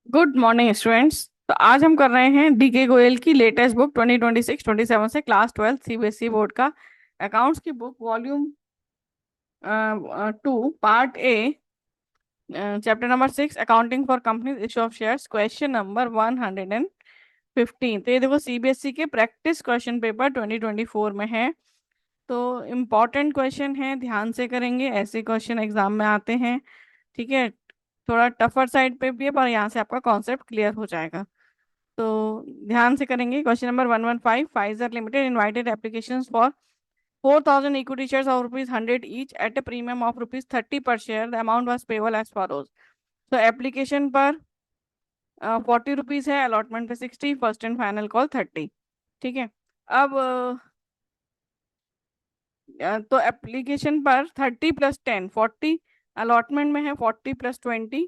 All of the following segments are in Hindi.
Good morning students. तो आज हम कर रहे हैं डीके गोयल की लेटेस्ट बुक 2026-27 से क्लास 12 सीबीएसई बोर्ड का अकाउंट्स की book volume 2 part A chapter number 6 accounting for companies issue of shares question number 115। तो ये देखो सीबीएसई के प्रैक्टिस क्वेश्चन पेपर 2024 में है। तो इम्पॉर्टेंट क्वेश्चन है, ध्यान से करेंगे, ऐसे क्वेश्चन एग्जाम में आते हैं। ठीक है, थोड़ा टफर साइड पे भी है पर यहाँ से आपका कॉन्सेप्ट क्लियर हो जाएगा। तो ध्यान से करेंगे। Question number 115, Pfizer limited invited applications for 4,000 equity shares of rupees 100 each at a premium of rupees 30 per share. The amount was payable as follows. तो एप्लीकेशन पर 40 रुपीज है, अलॉटमेंट पे 60, फर्स्ट एंड फाइनल कॉल 30। ठीक है। अब तो एप्लीकेशन पर 30 + 10 40, अलॉटमेंट में है 40 + 20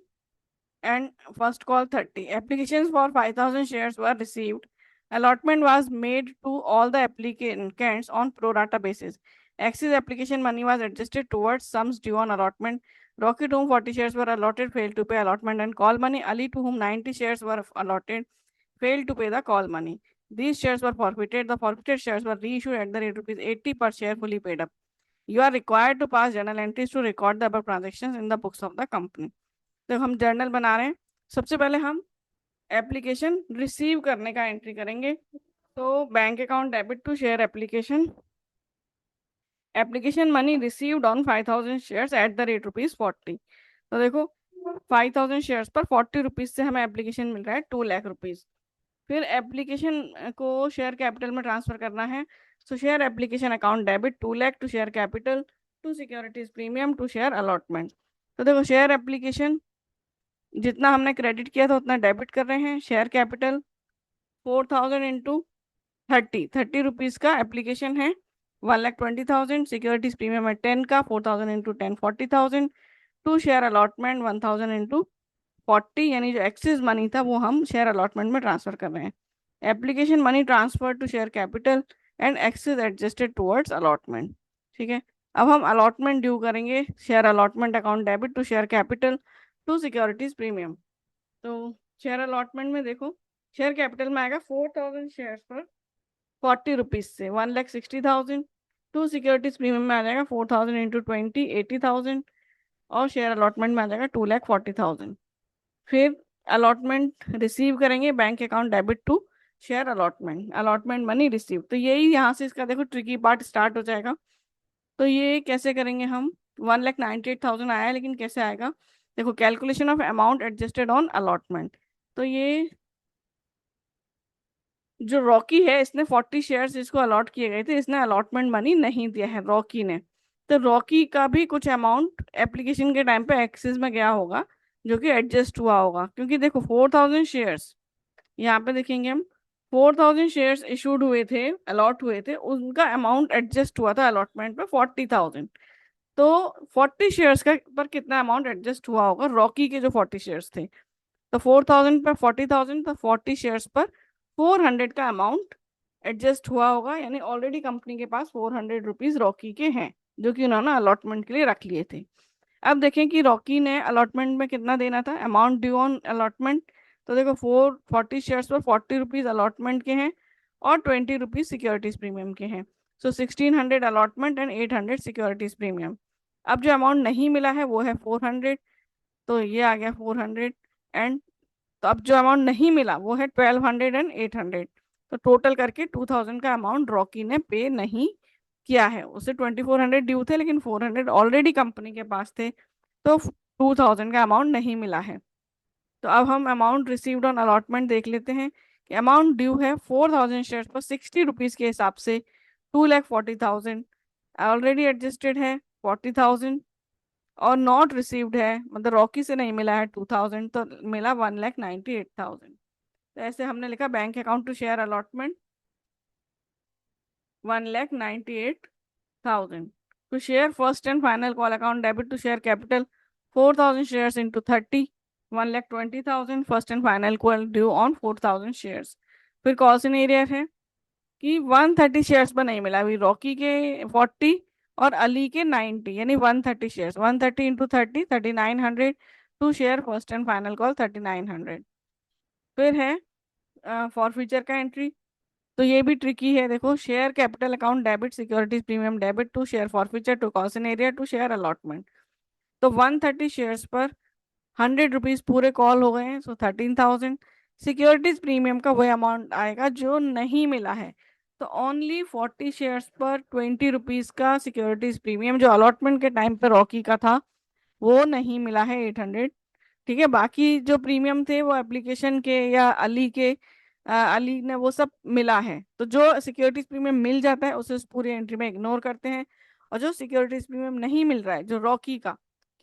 and first call 30. Applications for 5,000 shares were received. Allotment was made to all the applicants on pro rata basis. Axis application money was adjusted towards sums due on allotment. Rocky, to whom 40 shares were allotted, failed to pay allotment and call money. Ali, to whom 90 shares were allotted, failed to pay the call money. These shares were forfeited. The forfeited shares were reissued at the rate rupees 80 per share, fully paid up. You are required to pass journal entries to record the above transactions in the books of the company. तो हम जर्नल बना रहे हैं। सबसे पहले हम एप्लीकेशन रिसीव करने का एंट्री करेंगे। तो bank account debit to share application, application money received on 5,000 shares at the rate rupees 40। तो देखो 5,000 शेयर्स पर 40 रुपीज से हमें एप्लीकेशन मिल रहा है 2 लाख रुपीज। फिर एप्लीकेशन को शेयर कैपिटल में ट्रांसफर करना है। तो share application account debit 2 lakh to share capital to securities premium to share allotment. तो देखो शेयर एप्लीकेशन जितना हमने क्रेडिट किया था उतना डेबिट कर रहे हैं। शेयर कैपिटल 4,000 इंटू 30 रुपीज का एप्लीकेशन है, 1,20,000। सिक्योरिटीज प्रीमियम है 10 का, 4,000 into 10 40,000। To share allotment 1,000 into 40, यानी जो एक्सेस मनी था वो हम शेयर अलॉटमेंट में ट्रांसफर कर रहे हैं। Application money transfer to share capital and excess adjusted towards allotment. ठीक है। अब हम अलॉटमेंट ड्यू करेंगे। Share allotment account debit to share capital to securities premium. तो शेयर अलॉटमेंट में देखो शेयर कैपिटल में आएगा 4,000 शेयर्स पर 40 रुपीज से 1,60,000। टू सिक्योरिटीज प्रीमियम में आ जाएगा 4,000 इंटू 20 80,000। और शेयर अलॉटमेंट में आ जाएगा 2,40,000। फिर अलॉटमेंट रिसीव करेंगे, bank account debit to share allotment, allotment money receive. तो यही यहाँ से इसका देखो ट्रिकी पार्ट स्टार्ट हो जाएगा। तो ये कैसे करेंगे हम, 1,98,000 आया लेकिन कैसे आएगा। देखो calculation of amount adjusted on allotment. तो ये जो रॉकी है इसने 40 शेयर्स इसको अलॉट किए गए थे, इसने अलॉटमेंट मनी नहीं दिया है रॉकी ने। तो रॉकी का भी कुछ अमाउंट एप्लीकेशन के टाइम पे एक्सेस में गया होगा जो कि एडजस्ट हुआ होगा, क्योंकि देखो 4,000 शेयर्स यहाँ पे देखेंगे हम, 4,000 शेयर्स इशूड हुए थे, अलॉट हुए थे, उनका अमाउंट एडजस्ट हुआ था अलॉटमेंट पे 40,000। तो 40 शेयर्स का पर कितना अमाउंट एडजस्ट हुआ होगा रॉकी के जो 40 शेयर्स थे। तो 4,000 पर 40,000, तो 40 शेयर्स पर 400 का अमाउंट एडजस्ट हुआ होगा, यानी ऑलरेडी कंपनी के पास 400 रुपीज रॉकी के हैं जो कि उन्होंने अलॉटमेंट के लिए रख लिए थे। अब देखें कि रॉकी ने अलॉटमेंट में कितना देना था, अमाउंट ड्यू ऑन अलॉटमेंट। तो देखो 40 शेयर्स पर 40 रुपीज अलॉटमेंट के हैं और 20 रुपीज सिक्योरिटीज प्रीमियम के हैं। सो 1,600 अलॉटमेंट एंड 800 सिक्योरिटीज प्रीमियम। अब जो अमाउंट नहीं मिला है वो है 400। तो ये आ गया 400 एंड, तो अब जो अमाउंट नहीं मिला वो है 1,200 एंड 800। तो टोटल करके 2,000 का अमाउंट रॉकी ने पे नहीं किया है। उसे 2,400 ड्यू थे लेकिन 400 ऑलरेडी कंपनी के पास थे, तो 2,000 का अमाउंट नहीं मिला है। तो अब हम अमाउंट रिसीव्ड ऑन अलॉटमेंट देख लेते हैं कि अमाउंट ड्यू है 4,000 शेयर्स पर 60 रुपीज के हिसाब से 2,40,000। ऑलरेडी एडजस्टेड है 40,000 और नॉट रिसीव्ड है, मतलब रॉकी से नहीं मिला है 2,000, तो मिला 1,98,000। तो ऐसे हमने लिखा bank account to share allotment 1,98,000 to share first and final call account debit to share capital 4,000 shares into 30 1,20,000 first and final call due on 4,000 shares. फिर कॉल सिनेरियर है कि 130 शेयर्स पर नहीं मिला, अभी रॉकी के 40 और अली के 90, यानी 130 shares, 130 into 30 3,900 to share first and final call 3,900। फिर है फॉरफीचर का एंट्री। तो ये भी ट्रिकी है, देखो, share capital account debit securities premium debit to share forfeiture to calls in arrear to share allotment. तो 130 शेयर्स पर 100 रुपीज पूरे कॉल हो गए हैं, सो 13,000। सिक्योरिटीज प्रीमियम का वही अमाउंट आएगा जो नहीं मिला है। तो ओनली 40 शेयर्स पर 20 रुपीज का सिक्योरिटीज प्रीमियम जो अलॉटमेंट के टाइम पर रॉकी का था वो नहीं मिला है, 800। ठीक है, बाकी जो प्रीमियम थे वो एप्लीकेशन के या अली के, अली ने वो सब मिला है। तो जो सिक्योरिटीज प्रीमियम मिल जाता है उसे उस पूरी एंट्री में इग्नोर करते हैं, और जो सिक्योरिटीज प्रीमियम नहीं मिल रहा है जो रॉकी का,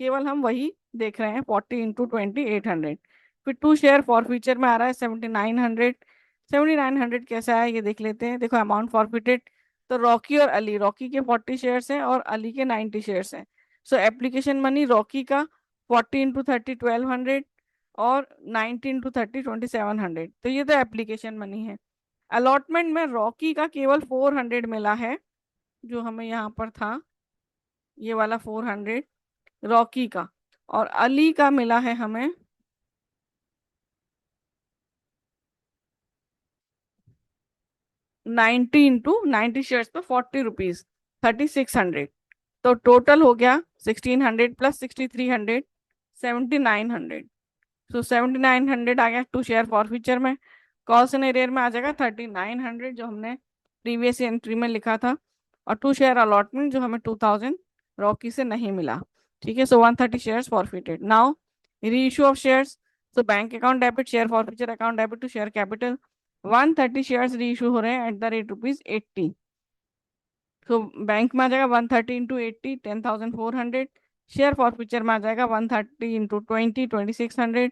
केवल हम वही देख रहे हैं, 40 × 20 800। फिर टू शेयर फॉरफीचर में आ रहा है 7900। 7900 कैसे आया ये देख लेते हैं। देखो अमाउंट फॉरफिटेड, तो रॉकी और अली, रॉकी के 40 शेयर्स हैं और अली के 90 शेयर्स हैं। सो एप्लीकेशन मनी रॉकी का 40 × 30 1200 और 19 × 30 2700। तो ये तो एप्लीकेशन मनी है। अलॉटमेंट में रॉकी का केवल 400 मिला है, जो हमें यहाँ पर था, ये वाला 400 रॉकी का। और अली का मिला है हमें 90 × 90 शेयर्स पर 40 रुपीज, 3600। तो टोटल हो गया 1600 प्लस 6300, 7900। सो 7900 आ गया टू शेयर फॉरफीचर में। कॉस्ट एंड एरियर में आ जाएगा 3900 जो हमने प्रीवियस एंट्री में लिखा था, और टू शेयर अलॉटमेंट जो हमें 2000 रॉकी से नहीं मिला। ठीक है, so 130 shares forfeited. Now reissue of shares. तो bank account debit, share forfeiture account debit to share capital. 130 shares reissue हो रहे हैं एट द रेट ₹80। तो बैंक में आ जाएगा 130 × 80 10,400। शेयर फॉरफीचर में आ जाएगा 130 × 20 2600।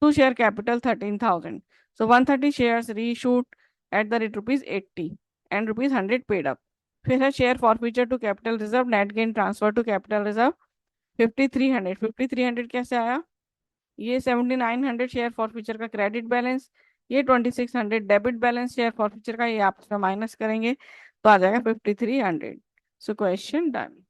To share capital 13,000। So 130 shares reissued at the rate ₹80 and ₹100 paid up. फिर है share forfeiture to capital reserve, net gain transfer to capital reserve 5300। 5300 कैसे आया? ये 7900 शेयर फॉरफीचर का क्रेडिट बैलेंस, ये 2600 डेबिट बैलेंस शेयर फॉरफीचर का, ये आपस में माइनस करेंगे तो आ जाएगा 5300। So question done.